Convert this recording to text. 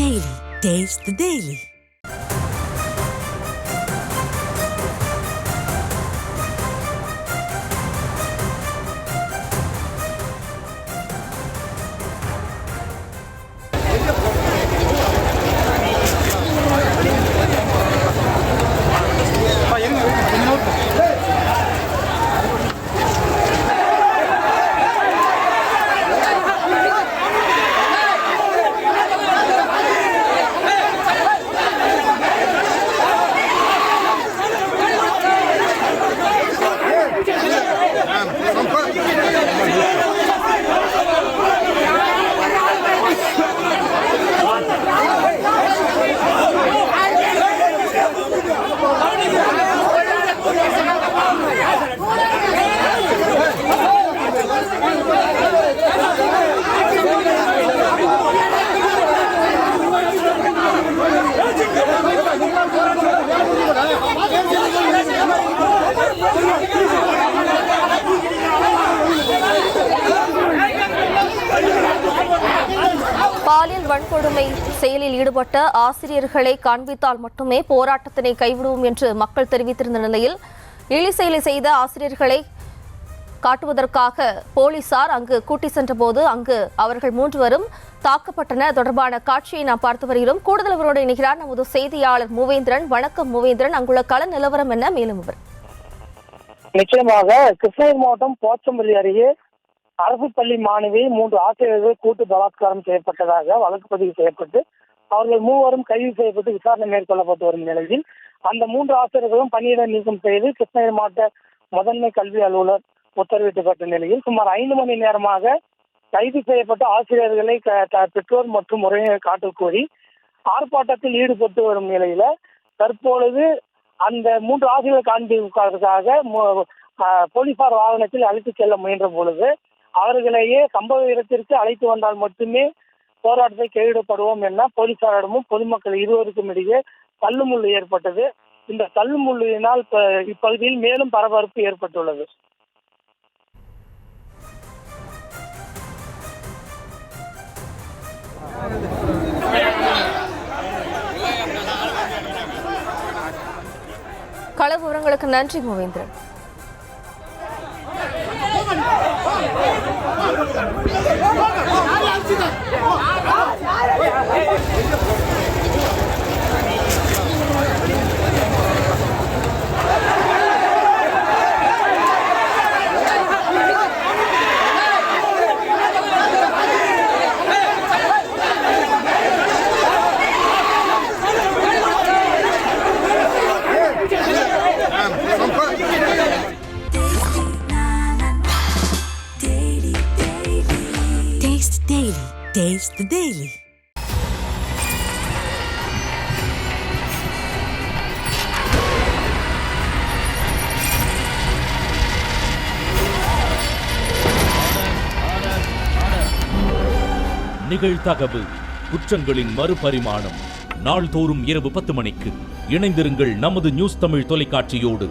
Daily. Taste the Daily. பாலியல் வன்கொடுமை செயலில் ஈடுபட்ட ஆசிரியர்களை காண்பித்தால் மட்டுமே போராட்டத்தினை கைவிடுவோம் என்று மக்கள் தெரிவித்திருந்த நிலையில் இழி செயலை செய்த ஆசிரியர்களை காட்டுவதற்காக போலீசார் அங்கு கூட்டி சென்றபோது அங்கு அவர்கள் 3 பேரும் தாக்கப்பட்டனர். தொடர்பான காட்சியை நாம் பார்த்து வருகிறோம். கூடுதல் அவரோடு இணைகிறார் நமது செய்தியாளர் மூவேந்திரன். வணக்கம் மூவேந்திரன், அங்குள்ள கள நிலவரம் என்ன? மேலும் நிச்சயமாக கிருஷ்ணகிரி மாவட்டம் போச்சம்பள்ளி அருகே அரசு பள்ளி மாணவி 3 ஆசிரியர்கள் கூட்டு பலாத்காரம் செய்யப்பட்டதாக வழக்கு பதிவு செய்யப்பட்டு அவர்கள் 3 கைது செய்யப்பட்டு விசாரணை மேற்கொள்ளப்பட்டு வரும் நிலையில் அந்த 3 ஆசிரியர்களும் பணியிட நீக்கம் செய்து கிருஷ்ணகிரி மாவட்ட முதன்மை கல்வி அலுவலர் உத்தரவிடப்பட்ட நிலையில் சுமார் 5 மணி நேரமாக கைது செய்யப்பட்ட ஆசிரியர்களை பெற்றோர் மற்றும் உறவினர் காட்டல் கோரி ஆர்ப்பாட்டத்தில் ஈடுபட்டு வரும் நிலையில தற்பொழுது அந்த 3 ஆசிரியர்கள் காண்பிப்பதற்காக போலீசார் வாகனத்தில் அழைத்து செல்ல முயன்ற பொழுது அவர்களையே சம்பவ இடத்திற்கு அழைத்து வந்தால் மட்டுமே போராட்டத்தை கைவிடப்படுவோம் என போலீசாரிடமும் பொதுமக்கள் இருவருக்கும் இடையே தள்ளுமுள்ளு ஏற்பட்டது. இந்த தள்ளுமுள்ளினால் இப்பகுதியில் மேலும் பரபரப்பு ஏற்பட்டுள்ளது. கள விவரங்களுக்கு நன்றி மூவேந்திரன். Taste the Daily. நிகழ்தகவு குற்றங்களின் மறுபரிமாணம் நாள்தோறும் இரவு 10 மணிக்கு இணைந்திருங்கள் நமது நியூஸ் தமிழ் தொலைக்காட்சியோடு.